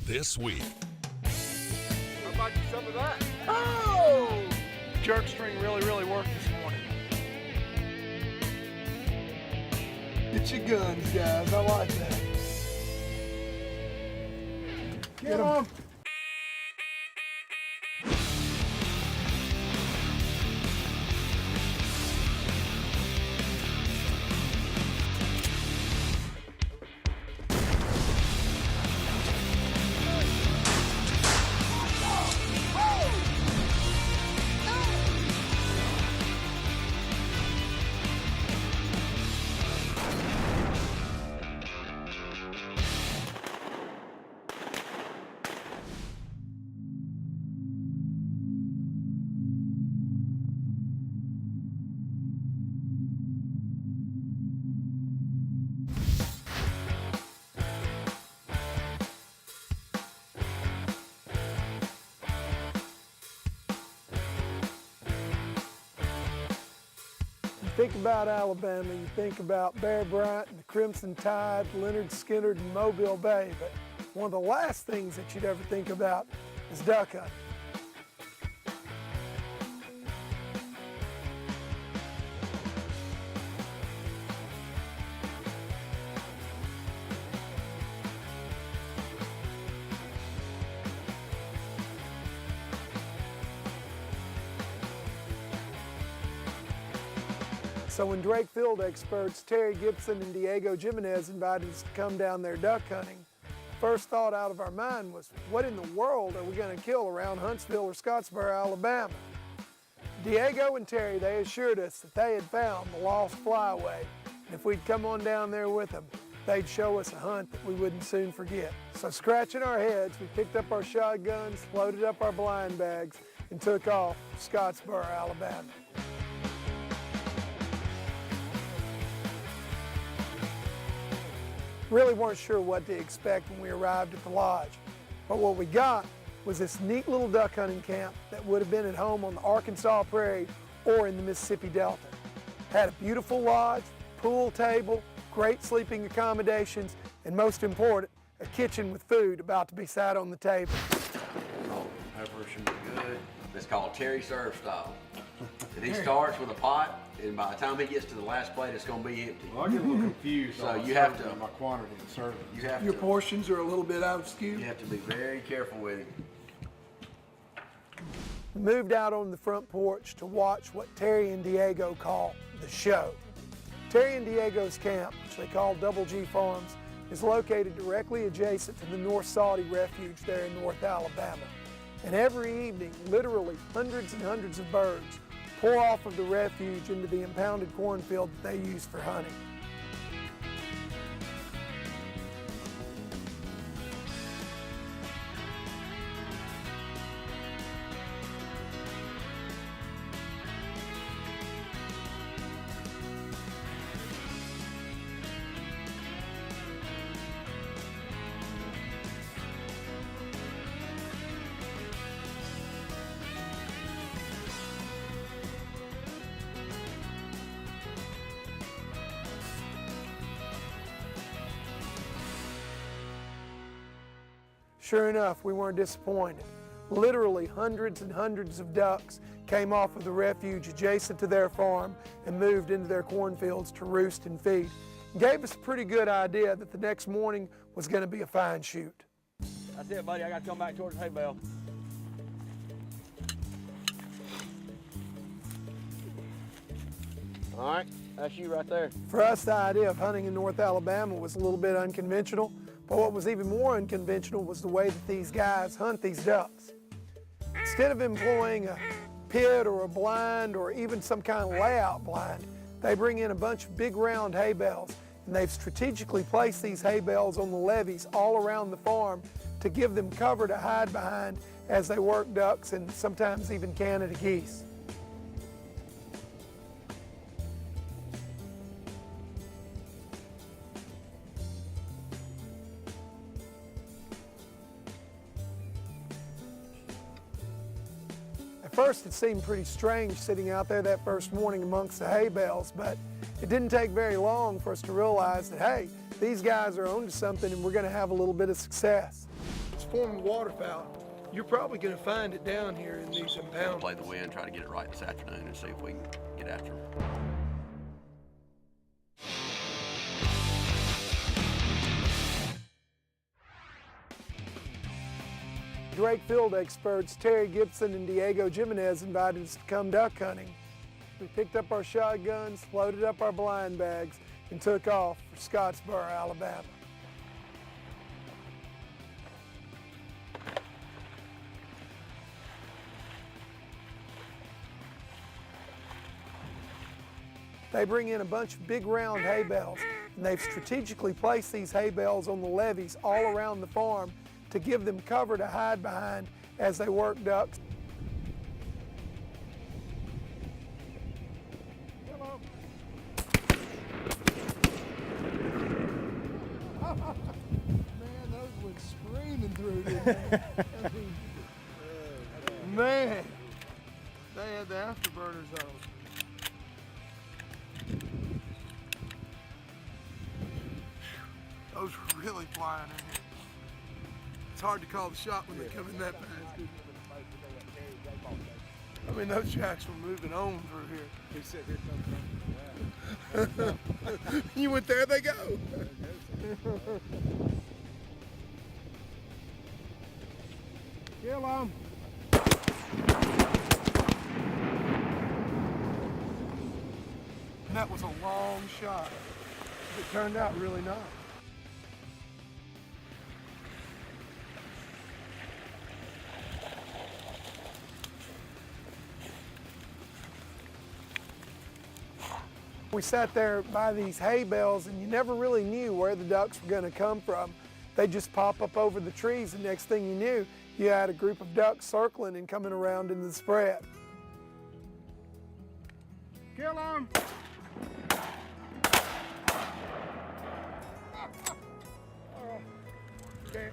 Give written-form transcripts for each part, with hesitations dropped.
this week. How about you some of that? Oh! Jerk string really worked this morning. Get your guns, guys. I like that. Get 'em. Think about Alabama, you think about Bear Bryant and the Crimson Tide, Leonard Skinner and Mobile Bay, but one of the last things that you'd ever think about is duck hunting. So when Drake field experts Terry Gibson and Diego Jimenez invited us to come down there duck hunting, the first thought out of our mind was, what in the world are we going to kill around Huntsville or Scottsboro, Alabama? Diego and Terry, they assured us that they had found the lost Flyway, and if we'd come on down there with them, they'd show us a hunt that we wouldn't soon forget. So scratching our heads, we picked up our shotguns, loaded up our blind bags, and took off for Scottsboro, Alabama. Really weren't sure what to expect when we arrived at the lodge, but what we got was this neat little duck hunting camp that would have been at home on the Arkansas Prairie or in the Mississippi Delta. Had a beautiful lodge, pool table, great sleeping accommodations, and most important, a kitchen with food about to be sat on the table. Salt and pepper should be good. It's called Terry Serve style. And he starts with a pot, and by the time he gets to the last plate, it's going to be empty. Well, I get a little confused. So on you have to- my quantity and serving. You have Your to. portions are a little bit out of skew. You have to be very careful with him. We moved out on the front porch to watch what Terry and Diego call the show. Terry and Diego's camp, which they call Double G Farms, is located directly adjacent to the North Saudi Refuge there in North Alabama. And every evening, literally hundreds and hundreds of birds pour off of the refuge into the impounded cornfield that they use for hunting. Sure enough, we weren't disappointed. Literally hundreds and hundreds of ducks came off of the refuge adjacent to their farm and moved into their cornfields to roost and feed. It gave us a pretty good idea that the next morning was going to be a fine shoot. That's it, buddy. I got to come back towards the hay bale. All right, that's you right there. For us, the idea of hunting in North Alabama was a little bit unconventional, but what was even more unconventional was the way that these guys hunt these ducks. Instead of employing a pit or a blind or even some kind of layout blind, they bring in a bunch of big round hay bales, and they've strategically placed these hay bales on the levees all around the farm to give them cover to hide behind as they work ducks and sometimes even Canada geese. At first, it seemed pretty strange sitting out there that first morning amongst the hay bales, but it didn't take very long for us to realize that, hey, these guys are onto something and we're going to have a little bit of success. It's forming waterfowl. You're probably going to find it down here in these impoundments. Play the wind, try to get it right this afternoon and see if we can get after them. Drake field experts Terry Gibson and Diego Jimenez invited us to come duck hunting. We picked up our shotguns, loaded up our blind bags, and took off for Scottsboro, Alabama. They bring in a bunch of big round hay bales, and they've strategically placed these hay bales on the levees all around the farm to give them cover to hide behind as they work ducks. Man, those went screaming through, didn't they? Man, they had the afterburners on. Those were really flying in here. It's hard to call the shot when they come in that fast. I mean, those jacks were moving on through here. He said, "Here comes something." You went there, they go. Kill 'em. And that was a long shot. It turned out really nice. We sat there by these hay bales and you never really knew where the ducks were going to come from. They just pop up over the trees and next thing you knew, you had a group of ducks circling and coming around in the spread. Kill 'em. Okay.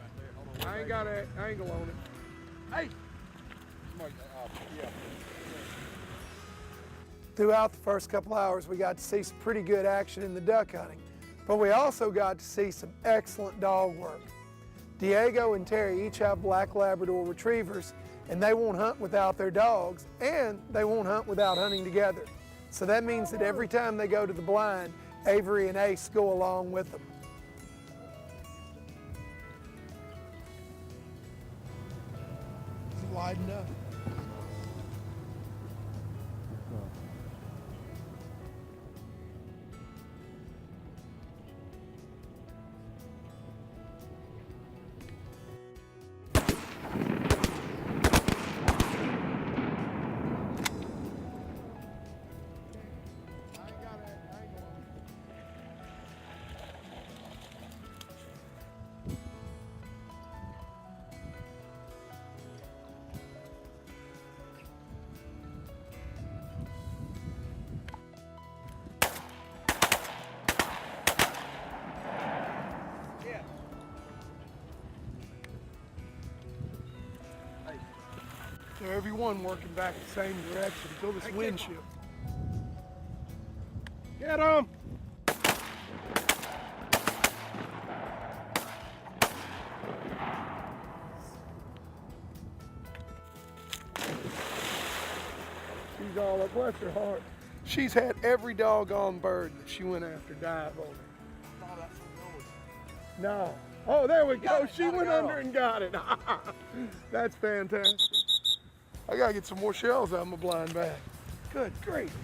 I ain't got an angle on it. Hey! Yeah. Throughout the first couple hours, we got to see some pretty good action in the duck hunting, but we also got to see some excellent dog work. Diego and Terry each have black Labrador retrievers, and they won't hunt without their dogs, and they won't hunt without hunting together. So that means that every time they go to the blind, Avery and Ace go along with them. Is it lighting up? So everyone working back the same direction until this wind shifts. Get 'em. She's all up, bless her heart. She's had every doggone bird that she went after dive on her. No. Oh, there we go. She went under and got it. That's fantastic. I gotta get some more shells out of my blind bag. Good grief.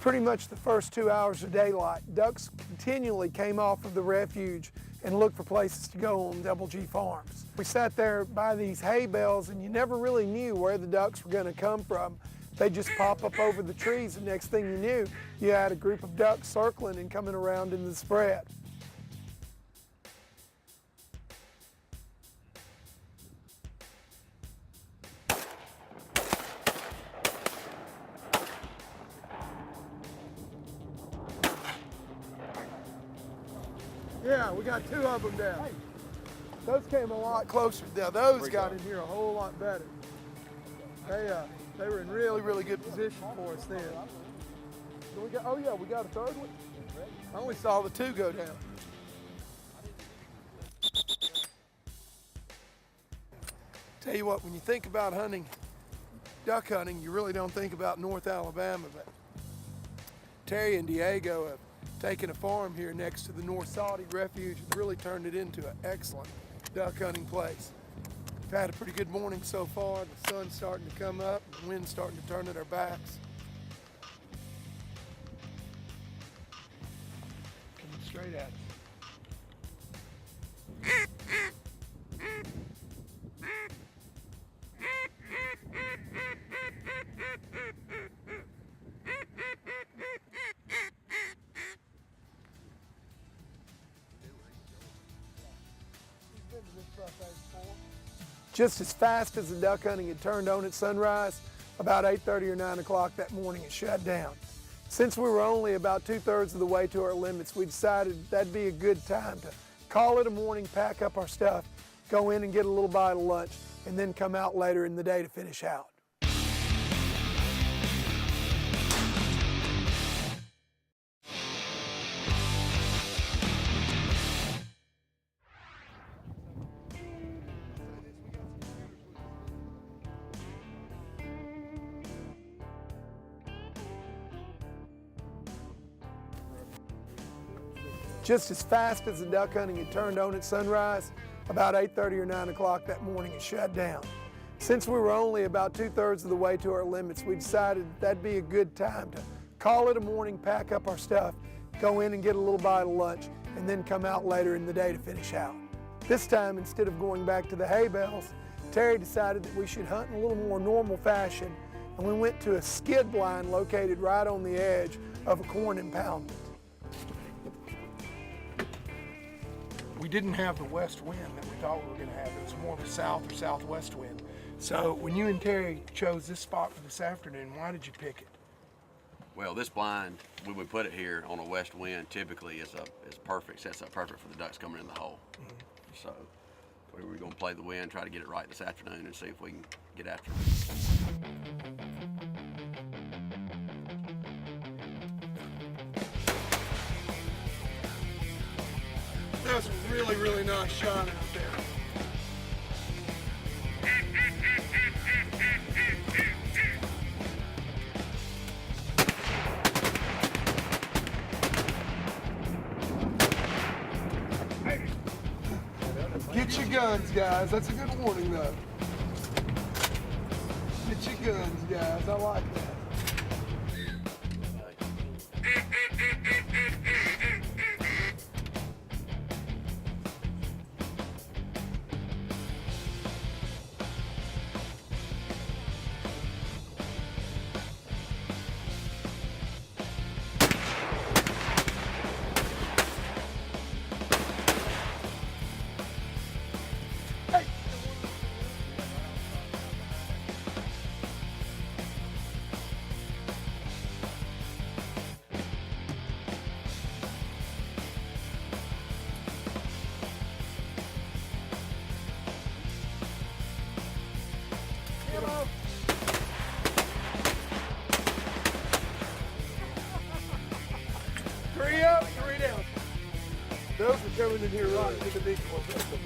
Pretty much the first 2 hours of daylight, ducks continually came off of the refuge and looked for places to go on Double G Farms. We sat there by these hay bales and you never really knew where the ducks were gonna come from. They just pop up over the trees and next thing you knew, you had a group of ducks circling and coming around in the spread. Yeah, we got 2 of them down. Those came a lot closer. Now those got in here a whole lot better. They were in really, really good position for us then. Oh yeah, we got a third one. I only saw the two go down. Tell you what, when you think about hunting, duck hunting, you really don't think about North Alabama, but Terry and Diego have taken a farm here next to the North Saudi Refuge and really turned it into an excellent duck hunting place. We've had a pretty good morning so far. The sun's starting to come up, the wind's starting to turn at our backs. Coming straight at us. Just as fast as the duck hunting had turned on at sunrise, about 8:30 or 9 o'clock that morning it shut down. Since we were only about 2/3 of the way to our limits, we decided that'd be a good time to call it a morning, pack up our stuff, go in and get a little bite of lunch, and then come out later in the day to finish out. Just as fast as the duck hunting had turned on at sunrise, about 8:30 or 9 o'clock that morning it shut down. Since we were only about 2/3 of the way to our limits, we decided that'd be a good time to call it a morning, pack up our stuff, go in and get a little bite of lunch, and then come out later in the day to finish out. This time, instead of going back to the hay bales, Terry decided that we should hunt in a little more normal fashion, and we went to a skid blind located right on the edge of a corn impoundment. We didn't have the west wind that we thought we were going to have. It was more of a south or southwest wind. So when you and Terry chose this spot for this afternoon, why did you pick it? Well, this blind, when we put it here on a west wind, typically is perfect, sets up perfect for the ducks coming in the hole. So we were going to play the wind, try to get it right this afternoon and see if we can get after it. That was a really, really nice shot out there. Get your guns, guys. That's a good warning, though. Get your guns, guys. I like that. Three up, three down. Those are coming in here right to the decoy system.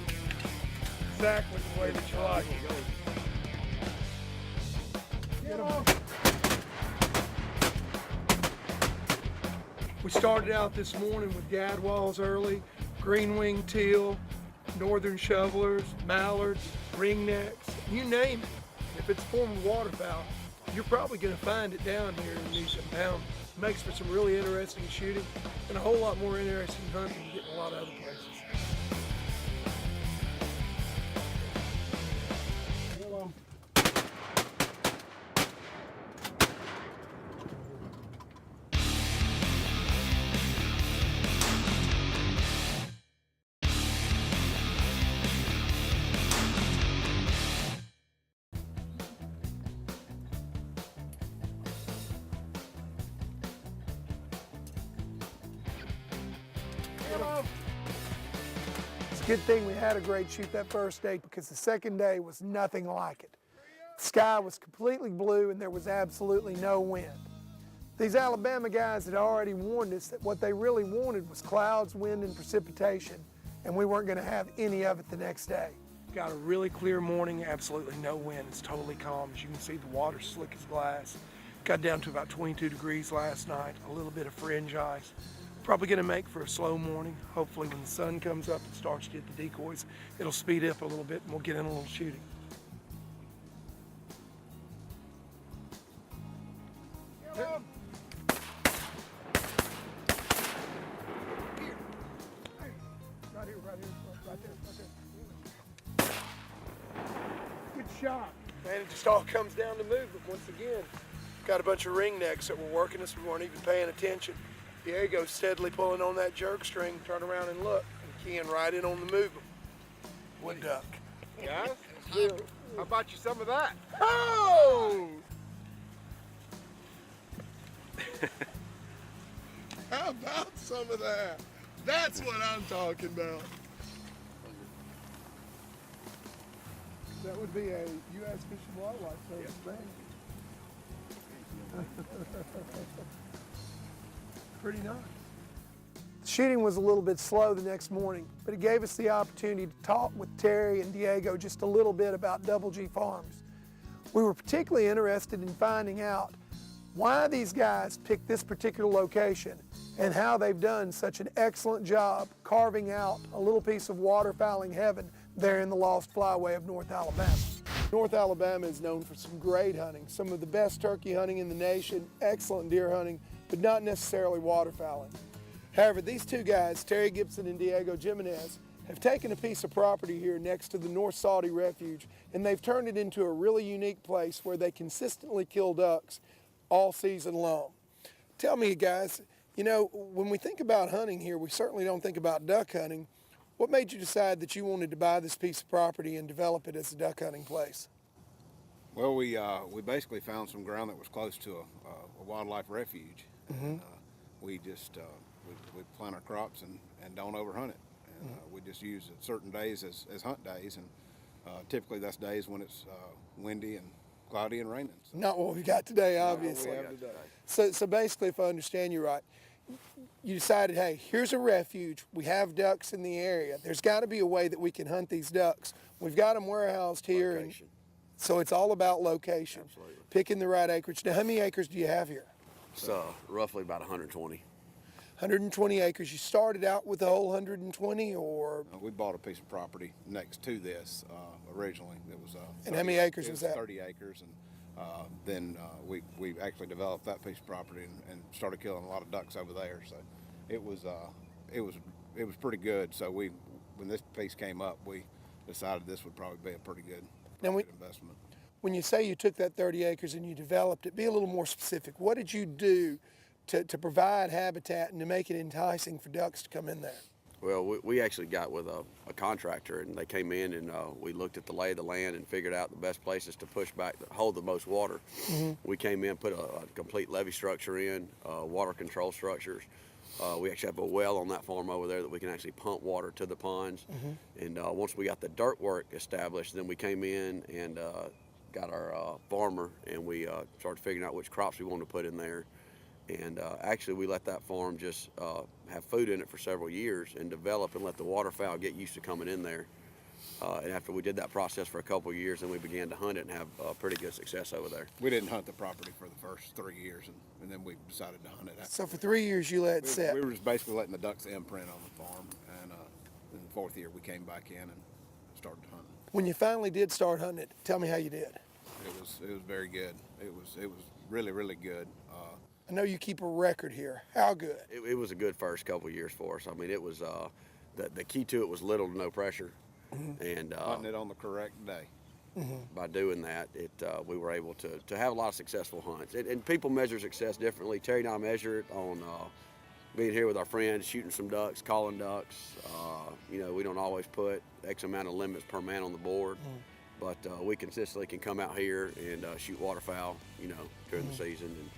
Exactly the way that you like it. Get them. We started out this morning with gadwalls early, green-winged teal, northern shovelers, mallards, ringnecks, you name it. If it's a form of waterfowl, you're probably going to find it down here in these impoundments. It makes for some really interesting shooting and a whole lot more interesting hunting than you get in a lot of other places. Hello. It's a good thing we had a great shoot that first day because the second day was nothing like it. The sky was completely blue and there was absolutely no wind. These Alabama guys had already warned us that what they really wanted was clouds, wind, and precipitation, and we weren't going to have any of it the next day. Got a really clear morning, absolutely no wind. It's totally calm. As you can see, the water's slick as glass. Got down to about 22 degrees last night, a little bit of fringe ice. Probably going to make for a slow morning. Hopefully when the sun comes up and starts to hit the decoys, it'll speed up a little bit and we'll get in a little shooting. Good shot. Man, it just all comes down to movement once again. Got a bunch of ringnecks that were working us. We weren't even paying attention. Diego's steadily pulling on that jerk string. Turn around and look. And keying right in on the movement. Wood duck. Guys, how about you some of that? Oh! How about some of that? That's what I'm talking about. That would be a U.S. Fish and Wildlife Service thing. Pretty nice. The shooting was a little bit slow the next morning, but it gave us the opportunity to talk with Terry and Diego just a little bit about Double G Farms. We were particularly interested in finding out why these guys picked this particular location and how they've done such an excellent job carving out a little piece of waterfowling heaven there in the Lost Flyway of North Alabama. North Alabama is known for some great hunting, some of the best turkey hunting in the nation, excellent deer hunting, but not necessarily waterfowling. However, these two guys, Terry Gibson and Diego Jimenez, have taken a piece of property here next to the North Saudi Refuge, and they've turned it into a really unique place where they consistently kill ducks all season long. Tell me, guys, you know, when we think about hunting here, we certainly don't think about duck hunting. What made you decide that you wanted to buy this piece of property and develop it as a duck hunting place? Well, we basically found some ground that was close to a wildlife refuge. Mm-hmm. And, we just we plant our crops and don't overhunt it. And, we just use it certain days as hunt days, and typically that's days when it's windy and cloudy and raining. So. Not what we got today, obviously. Not what we have today. So basically, if I understand you right, you decided, hey, here's a refuge. We have ducks in the area. There's got to be a way that we can hunt these ducks. We've got them warehoused here. And so it's all about location. Absolutely. Picking the right acreage. Now, how many acres do you have here? So roughly about 120. 120 acres. You started out with the whole 120, or? We bought a piece of property next to this originally. It was. And how many acres was that? 30 acres, and then we actually developed that piece of property and started killing a lot of ducks over there. So it was pretty good. So when this piece came up, we decided this would probably be a pretty good investment. When you say you took that 30 acres and you developed it, be a little more specific. What did you do to provide habitat and to make it enticing for ducks to come in there? Well, we actually got with a contractor, and they came in and we looked at the lay of the land and figured out the best places to push back, to hold the most water. Mm-hmm. We came in, put a complete levee structure in, water control structures. We actually have a well on that farm over there that we can actually pump water to the ponds. Mm-hmm. And once we got the dirt work established, then we came in and got our farmer, and we started figuring out which crops we wanted to put in there. And actually, we let that farm just have food in it for several years and develop and let the waterfowl get used to coming in there. And after we did that process for a couple of years, then we began to hunt it and have pretty good success over there. We didn't hunt the property for the first 3 years, and then we decided to hunt it. So for 3 years, you let it sit. We were just basically letting the ducks imprint on the farm, and in the 4th year, we came back in and started hunting. When you finally did start hunting it, tell me how you did. It was very good. It was really, really good. I know you keep a record here. How good? It was a good first couple of years for us. I mean, it was the key to it was little to no pressure, mm-hmm. and hunting it on the correct day. Mm-hmm. By doing that, we were able to have a lot of successful hunts. And people measure success differently. Terry and I measure it on being here with our friends, shooting some ducks, calling ducks. You know, we don't always put X amount of limits per man on the board. Mm-hmm. But we consistently can come out here and shoot waterfowl, you know, during mm-hmm. the season, and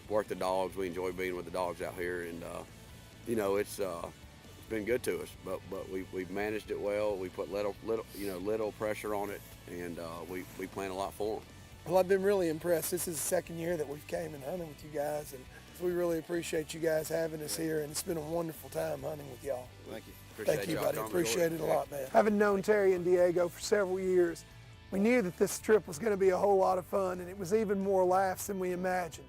work the dogs. We enjoy being with the dogs out here, and you know, it's been good to us. But we've managed it well. We put little pressure on it, and we plan a lot for them. Well, I've been really impressed. This is the second year that we've came and hunted with you guys, and We really appreciate you guys having us here, and it's been a wonderful time hunting with y'all. Thank you. Thank you, y'all buddy. coming. Appreciate it a lot, man. Having known Terry and Diego for several years, we knew that this trip was going to be a whole lot of fun, and it was even more laughs than we imagined.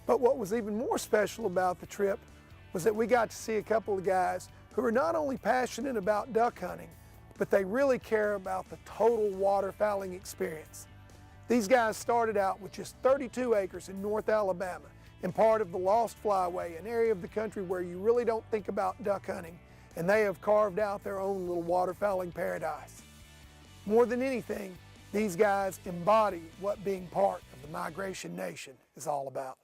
But what was even more special about the trip was that we got to see a couple of guys who are not only passionate about duck hunting, but they really care about the total waterfowling experience. These guys started out with just 32 acres in North Alabama and part of the Lost Flyway, an area of the country where you really don't think about duck hunting, and they have carved out their own little waterfowling paradise. More than anything, these guys embody what being part of the Migration Nation is all about.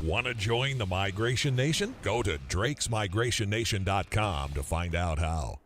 Want to join the Migration Nation? Go to drakesmigration.com to find out how.